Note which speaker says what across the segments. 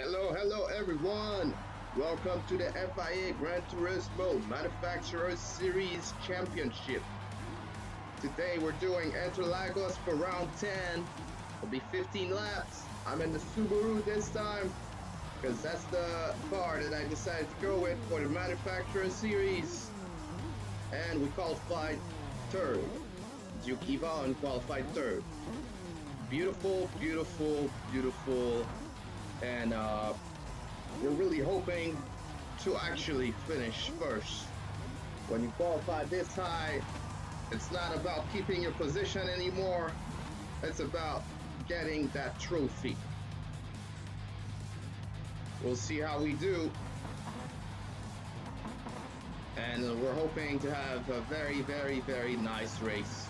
Speaker 1: Hello everyone! Welcome to the FIA Gran Turismo Manufacturers Series Championship. Today we're doing Interlagos for round 10. It'll be 15 laps. I'm in the Subaru this time because that's the car that I decided to go with for the Manufacturers Series. And we qualified third. Diuckivan qualified third. Beautiful. And we're really hoping to actually finish first. When you qualify this high, it's not about keeping your position anymore. It's about getting that trophy. We'll see how we do. And we're hoping to have a very nice race.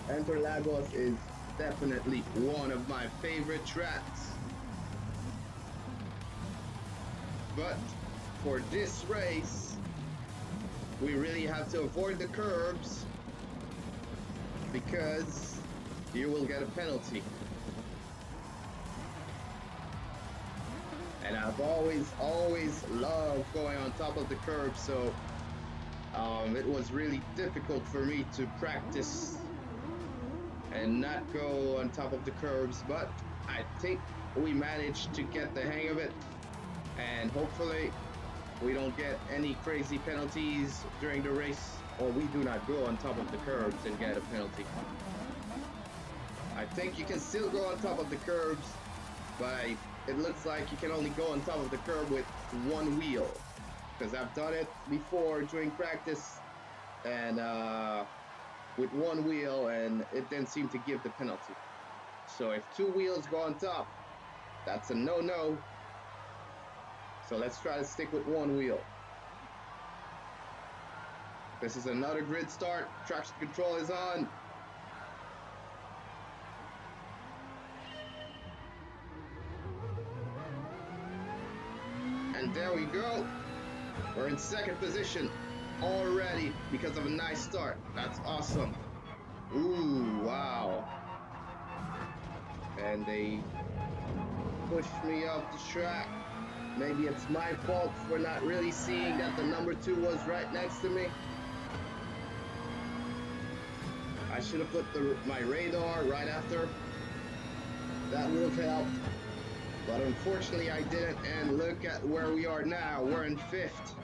Speaker 1: Interlagos is definitely one of my favorite tracks. But for this race, we really have to avoid the curbs because you will get a penalty. And I've always loved going on top of the curb, so it was really difficult for me to practice and not go on top of the curbs, but I think we managed to get the hang of it, and hopefully we don't get any crazy penalties during the race, or we do not go on top of the curbs and get a penalty. I think you can still go on top of the curbs, but it looks like you can only go on top of the curb with one wheel, because I've done it before during practice and with one wheel, and it didn't seem to give the penalty. So if two wheels go on top, that's a no-no. So let's try to stick with one wheel. This is another grid start. Traction control is on. And there we go. We're in second position already because of a nice start. That's awesome. Ooh, wow. And they pushed me off the track. Maybe it's my fault for not really seeing that the number 2 was right next to me. I should have put my radar right after. That would have helped. But unfortunately I didn't, and look at where we are now. We're in 5th.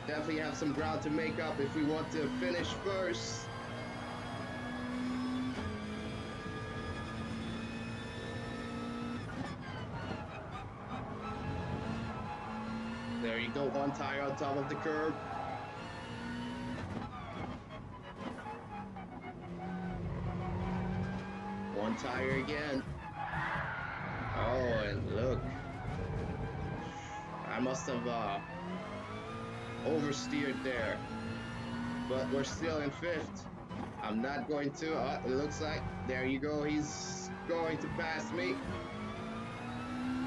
Speaker 1: Definitely have some ground to make up if we want to finish first. There you go, one tire on top of the curb. One tire again. Oh, and look. I must have oversteered there, but we're still in 5th. I'm not going to, it looks like, there you go, he's going to pass me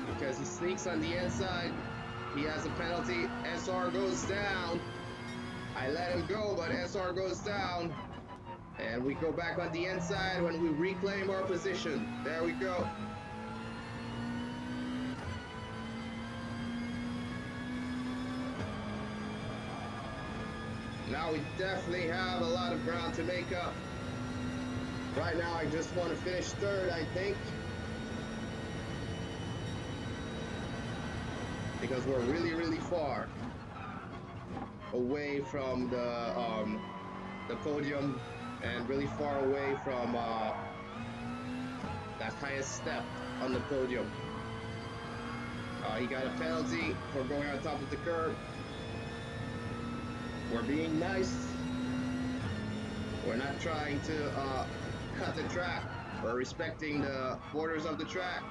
Speaker 1: because he sneaks on the inside. He has a penalty. SR goes down. I let him go, but SR goes down, and we go back on the inside when we reclaim our position. There we go. Now we definitely have a lot of ground to make up. Right now I just want to finish third, I think. Because we're really far away from the podium, and really far away from that highest step on the podium. He got a penalty for going on top of the curb. We're being nice. We're not trying to cut the track. We're respecting the borders of the track.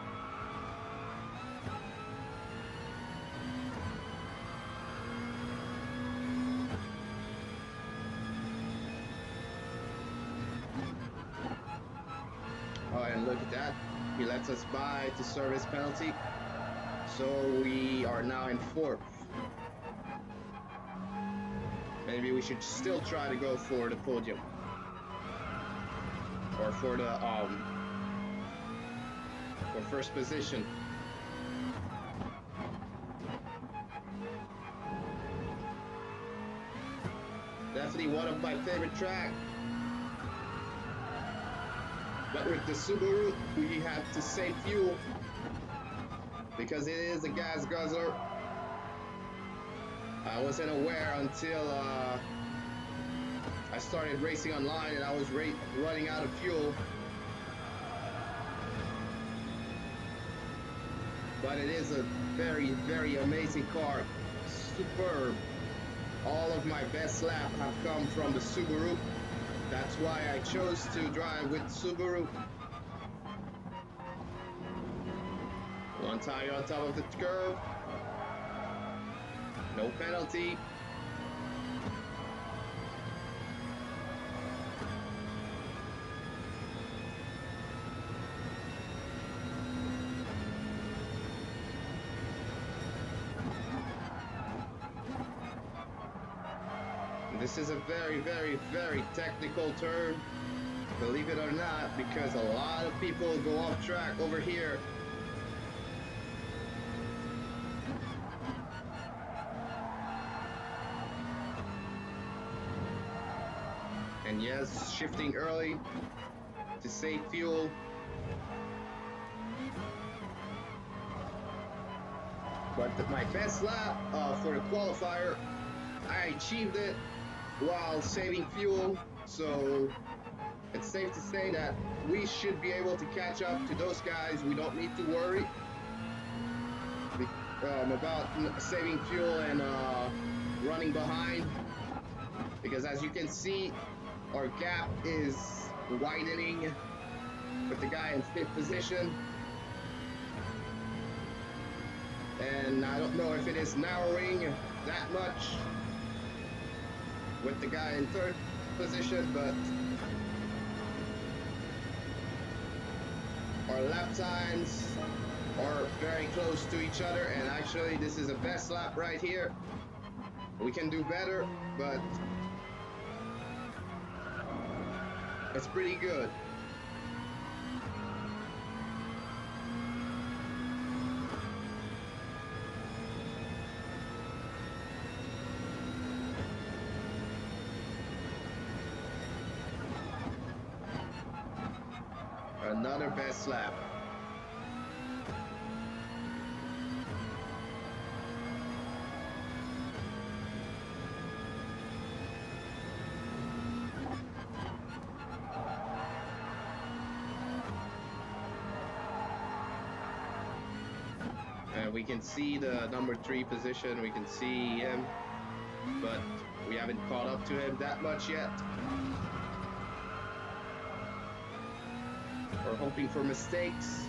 Speaker 1: Oh, and look at that. He lets us by to serve his penalty. So we are now in 4th. Maybe we should still try to go for the podium. or for the for first position. Definitely one of my favorite tracks. But with the Subaru, we have to save fuel because it is a gas guzzler. I wasn't aware until I started racing online and I was running out of fuel. But it is a very, very amazing car. Superb. All of my best laps have come from the Subaru. That's why I chose to drive with Subaru. One tire on top of the curb. No penalty. This is a very, very, very technical turn, believe it or not, because a lot of people go off track over here. And yes, shifting early to save fuel. But my best lap for the qualifier, I achieved it while saving fuel, so it's safe to say that we should be able to catch up to those guys. We don't need to worry about saving fuel and running behind, because as you can see, our gap is widening with the guy in 5th position, and I don't know if it is narrowing that much with the guy in 3rd position, but our lap times are very close to each other, and actually this is a best lap right here. We can do better, but it's pretty good. Another best lap. And we can see the number 3 position, we can see him, but we haven't caught up to him that much yet. We're hoping for mistakes.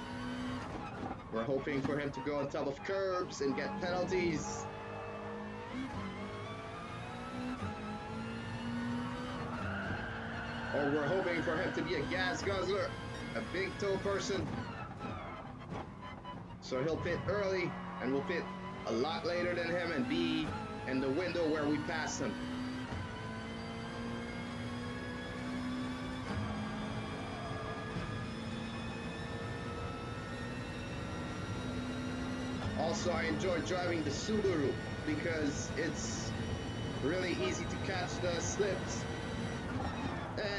Speaker 1: We're hoping for him to go on top of curbs and get penalties. Or we're hoping for him to be a gas guzzler, a big toe person. So he'll pit early and we'll pit a lot later than him and be in the window where we pass him. Also, I enjoy driving the Subaru because it's really easy to catch the slips,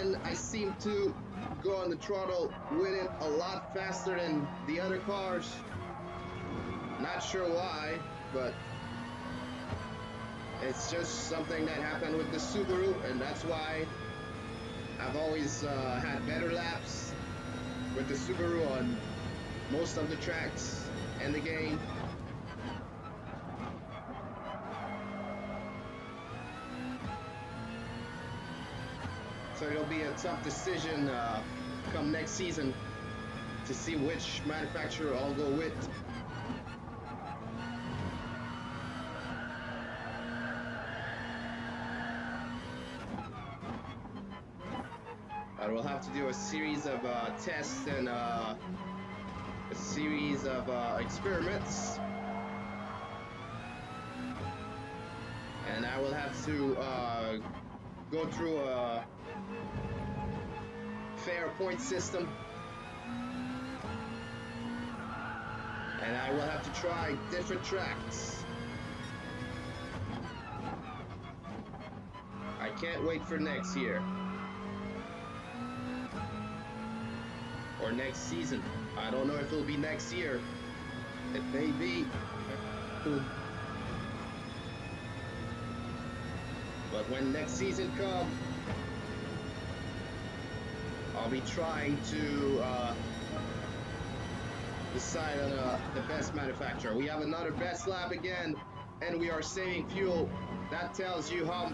Speaker 1: and I seem to go on the throttle with it a lot faster than the other cars. Not sure why, but it's just something that happened with the Subaru, and that's why I've always had better laps with the Subaru on most of the tracks in the game. So it'll be a tough decision come next season to see which manufacturer I'll go with. I will have to do a series of tests and a series of experiments, and I will have to go through a fair point system. And I will have to try different tracks. I can't wait for next year. Or next season. I don't know if it'll be next year. It may be. But when next season comes, I'll be trying to decide on the best manufacturer. We have another best lap again, and we are saving fuel. That tells you how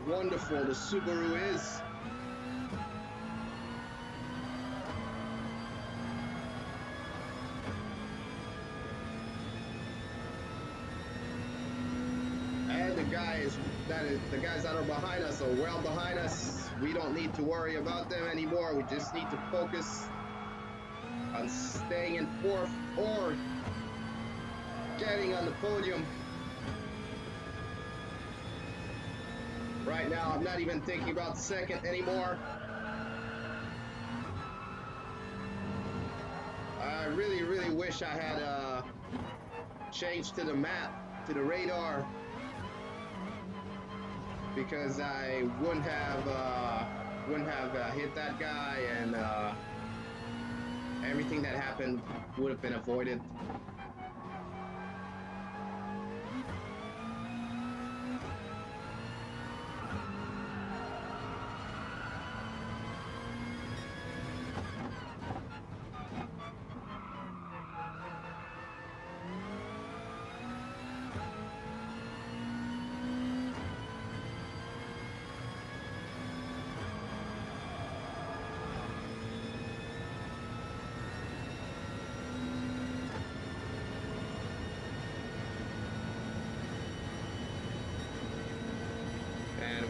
Speaker 1: wonderful the Subaru is. And the guys that are behind us are well behind us. We don't need to worry about them anymore. We just need to focus on staying in fourth or getting on the podium. Right now, I'm not even thinking about second anymore. I really, really wish I had changed to the map, to the radar, because I wouldn't have hit that guy, and everything that happened would have been avoided.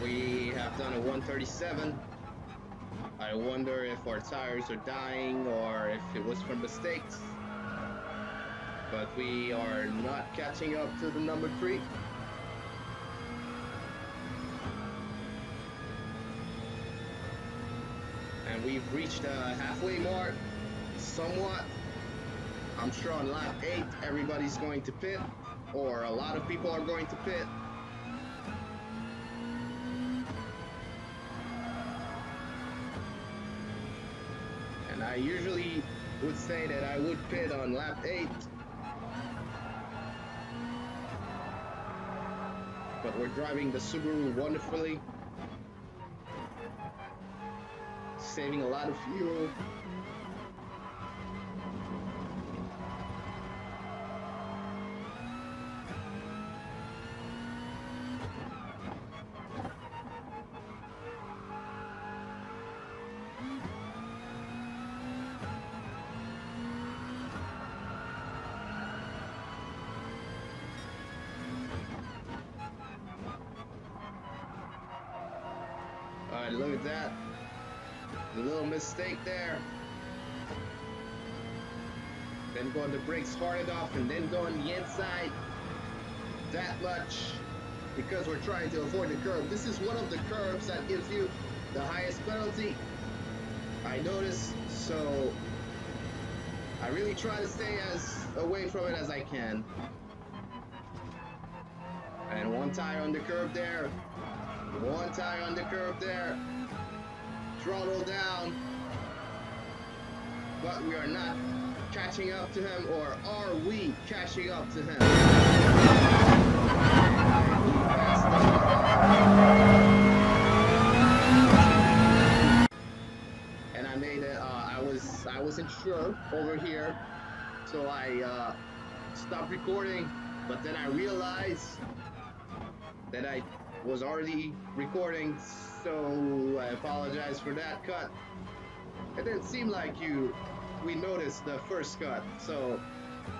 Speaker 1: We have done a 137. I wonder if our tires are dying or if it was from mistakes. But we are not catching up to the number 3. And we've reached a halfway mark, somewhat. I'm sure on lap 8 everybody's going to pit, or a lot of people are going to pit. I usually would say that I would pit on lap 8, but we're driving the Subaru wonderfully, saving a lot of fuel. Alright, look at that. The little mistake there. Then go on the brakes hard enough and then go on the inside that much because we're trying to avoid the curve. This is one of the curves that gives you the highest penalty, I noticed, so I really try to stay as away from it as I can. And one tire on the curve there. One tire on the curve there. Throttle down. But we are not catching up to him, or are we catching up to him? And I made it, I wasn't sure over here, so I stopped recording, but then I realized that I was already recording, so I apologize for that cut. It didn't seem like we noticed the first cut, so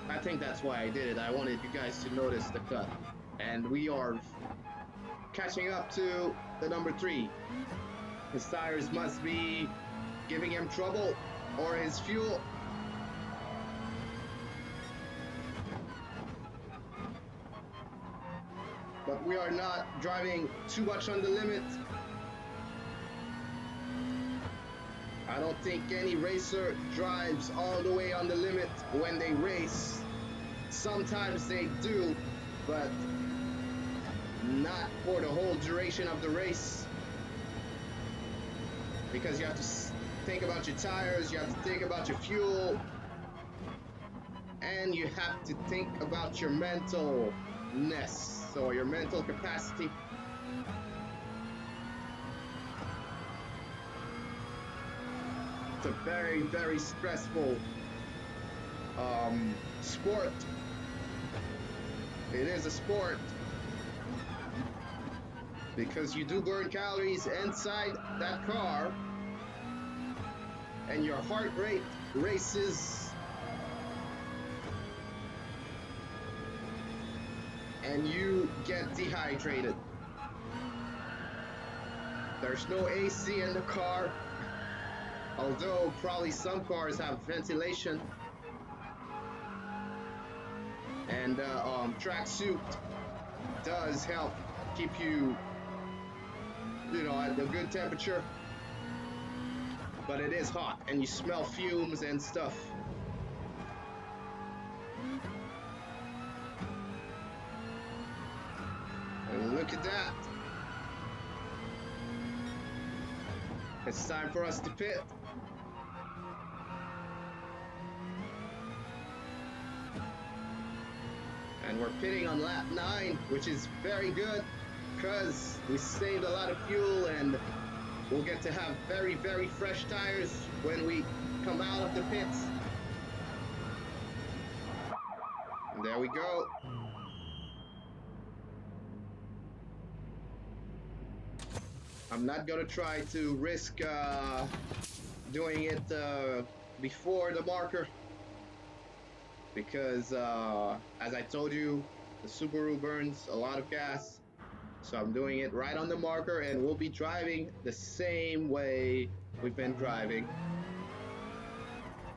Speaker 1: I think that's why I did it. I wanted you guys to notice the cut. And we are catching up to the number 3. His tires must be giving him trouble, or his fuel. But we are not driving too much on the limit. I don't think any racer drives all the way on the limit when they race. Sometimes they do, but not for the whole duration of the race. Because you have to think about your tires, you have to think about your fuel, and you have to think about your mentalness, so your mental capacity. It's a very, very stressful sport. It is a sport because you do burn calories inside that car, and your heart rate races, and you get dehydrated. There's no AC in the car, although probably some cars have ventilation, and tracksuit does help keep you, at a good temperature. But it is hot, and you smell fumes and stuff. And look at that. It's time for us to pit. And we're pitting on lap 9, which is very good because we saved a lot of fuel, and we'll get to have very, very fresh tires when we come out of the pits. And there we go. I'm not gonna try to risk doing it before the marker, because as I told you, the Subaru burns a lot of gas. So I'm doing it right on the marker, and we'll be driving the same way we've been driving.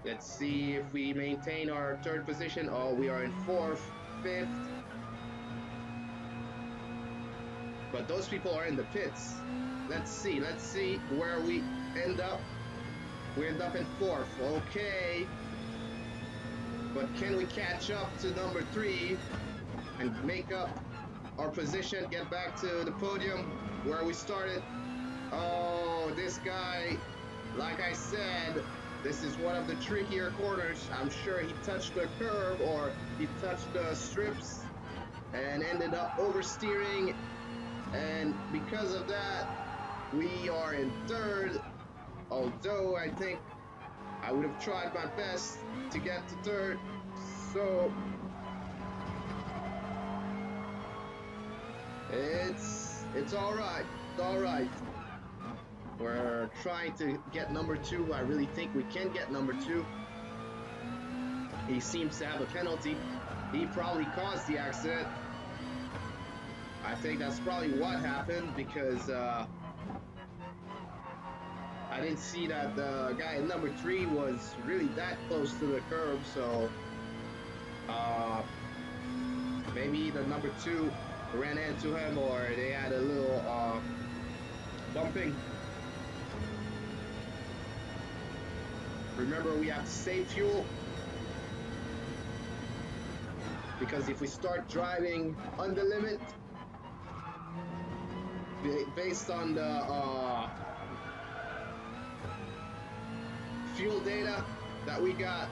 Speaker 1: Let's see if we maintain our 3rd position. Oh, we are in 4th, 5th. But those people are in the pits. Let's see where we end up. We end up in 4th, okay. But can we catch up to number 3 and make up our position, get back to the podium where we started? Oh, this guy, like I said, this is one of the trickier corners. I'm sure he touched the curb or he touched the strips and ended up oversteering, and because of that we are in 3rd, although I think I would have tried my best to get to 3rd. So it's all right. It's all right. We're trying to get number 2. I really think we can get number 2. He seems to have a penalty. He probably caused the accident. I think that's probably what happened, because I didn't see that the guy in number 3 was really that close to the curb, so maybe the number 2 ran into him, or they had a little bumping. Remember, we have to save fuel, because if we start driving on the limit, based on the fuel data that we got,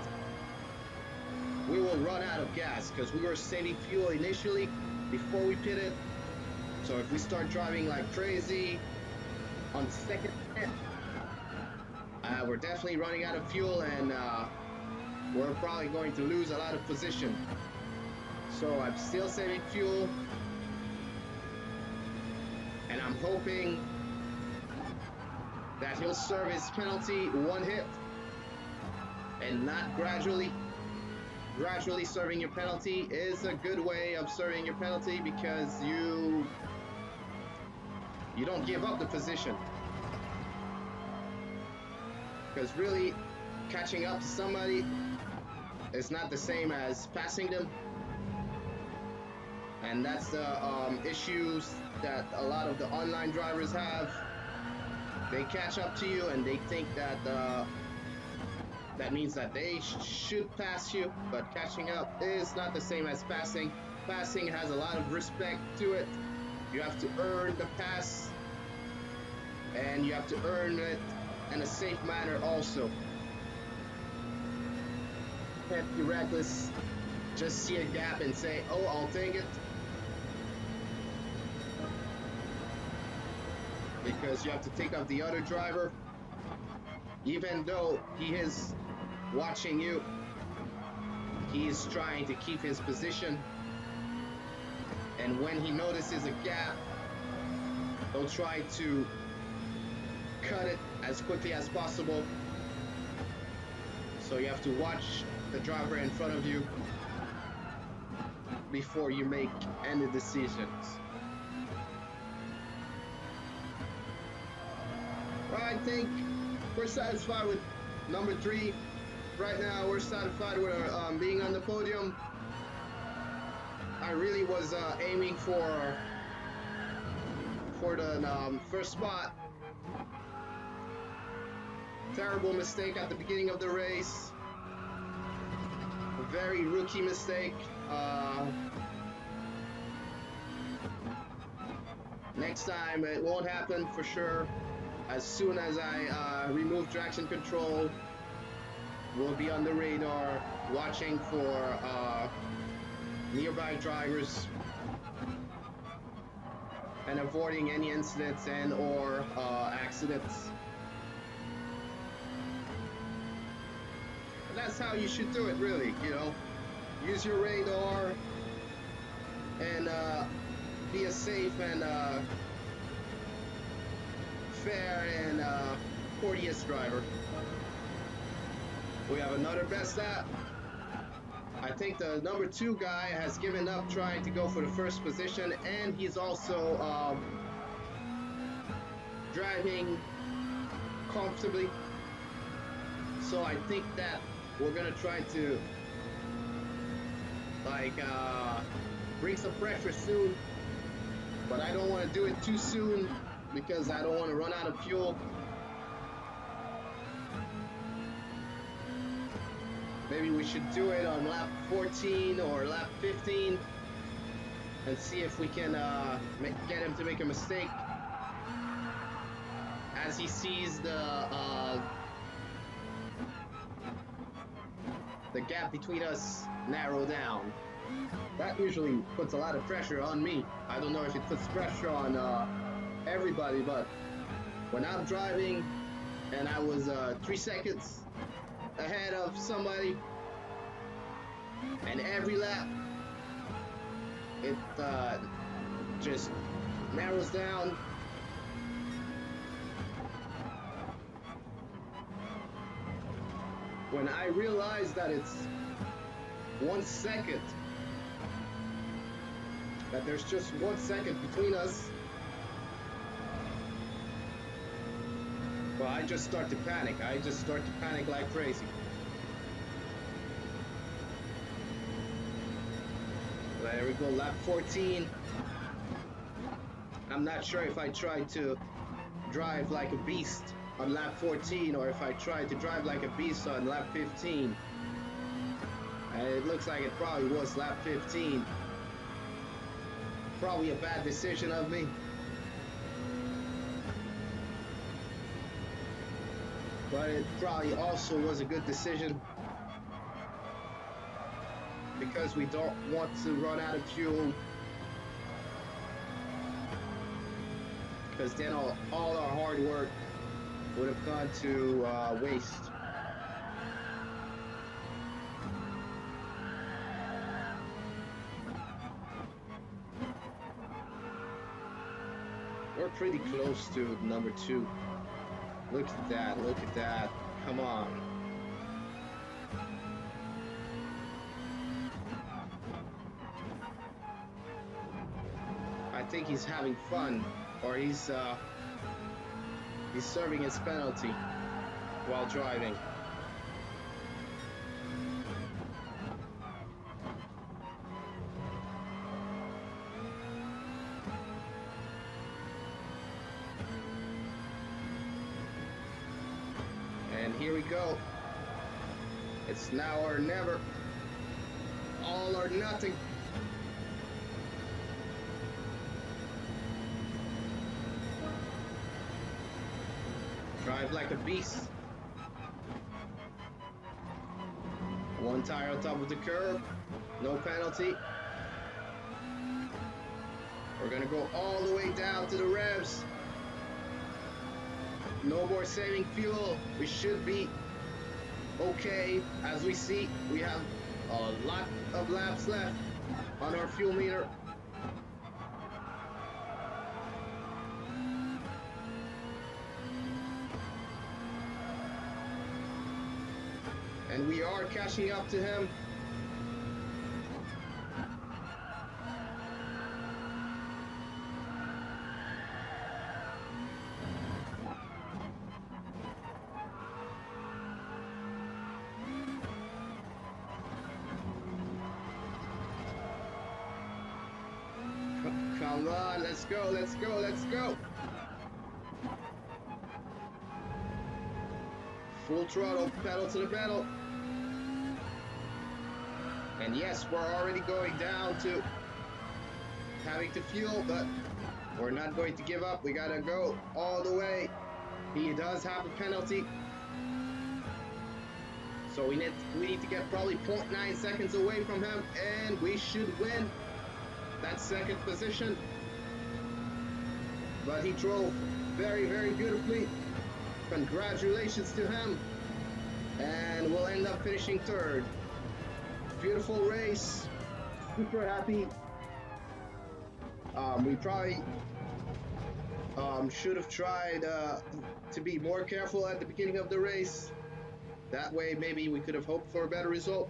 Speaker 1: we will run out of gas, because we were saving fuel initially before we pitted. So if we start driving like crazy on the second pit, we're definitely running out of fuel, and we're probably going to lose a lot of position. So I'm still saving fuel, and I'm hoping that he'll serve his penalty one hit and not gradually. Gradually serving your penalty is a good way of serving your penalty, because you don't give up the position. Because really, catching up to somebody is not the same as passing them. And that's the issues that a lot of the online drivers have. they catch up to you and they think that that means that they should pass you, but catching up is not the same as passing. Passing has a lot of respect to it. You have to earn the pass, and you have to earn it in a safe manner also. Can't be reckless, just see a gap and say, oh, I'll take it. Because you have to take off the other driver, even though he is watching you. He's trying to keep his position, and when he notices a gap, he'll try to cut it as quickly as possible. So you have to watch the driver in front of you before you make any decisions. Well, I think we're satisfied with number 3. Right now, we're satisfied with being on the podium. I really was aiming for the first spot. Terrible mistake at the beginning of the race. A very rookie mistake. Next time it won't happen for sure. As soon as I remove traction control, we'll be on the radar watching for nearby drivers and avoiding any incidents and or accidents. And that's how you should do it, really, you know. Use your radar and be a safe and fair and courteous driver. We have another best lap. I think the number 2 guy has given up trying to go for the first position, and he's also driving comfortably. So I think that we're gonna try to bring some pressure soon, but I don't want to do it too soon because I don't want to run out of fuel. Maybe we should do it on lap 14 or lap 15 and see if we can get him to make a mistake as he sees the gap between us narrow down. That usually puts a lot of pressure on me. I don't know if it puts pressure on everybody, but when I'm driving and I was 3 seconds ahead of somebody, and every lap it just narrows down. When I realize that it's 1 second, that there's just 1 second between us, well, I just start to panic. I just start to panic like crazy. There we go, lap 14. I'm not sure if I tried to drive like a beast on lap 14 or if I tried to drive like a beast on lap 15. And it looks like it probably was lap 15. Probably a bad decision of me. But it probably also was a good decision, because we don't want to run out of fuel, because then all our hard work would have gone to waste. We're pretty close to number 2. Look at that, look at that. Come on. I think he's having fun, or he's serving his penalty while driving. here we go. It's now or never. All or nothing. Drive like a beast. One tire on top of the curb. No penalty. We're gonna go all the way down to the revs. No more saving fuel. We should be okay. As we see, we have a lot of laps left on our fuel meter. And we are catching up to him. Come on, let's go, let's go, let's go. Full throttle, pedal to the metal. And yes, we're already going down to having to fuel, but we're not going to give up. We gotta go all the way. He does have a penalty. So we need to get probably 0.9 seconds away from him, and we should win that second position. But he drove very, very beautifully. Congratulations to him. And we'll end up finishing third. Beautiful race. Super happy. We probably should have tried to be more careful at the beginning of the race. That way maybe we could have hoped for a better result.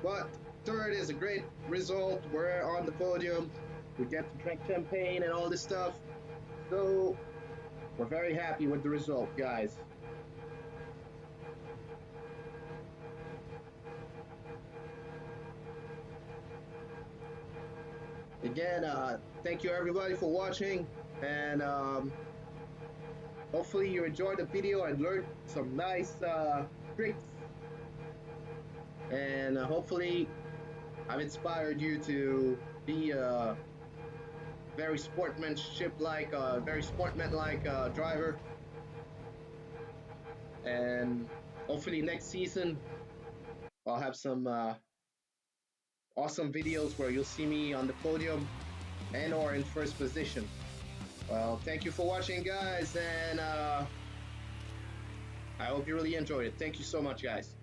Speaker 1: But third is a great result. We're on the podium. We get to drink champagne and all this stuff. So we're very happy with the result, guys. Again, thank you everybody for watching, and hopefully you enjoyed the video and learned some nice tricks, and hopefully I've inspired you to be a very sportsmanlike driver, and hopefully next season I'll have some awesome videos where you'll see me on the podium and or in first position. Well, thank you for watching, guys, and I hope you really enjoyed it. Thank you so much, guys.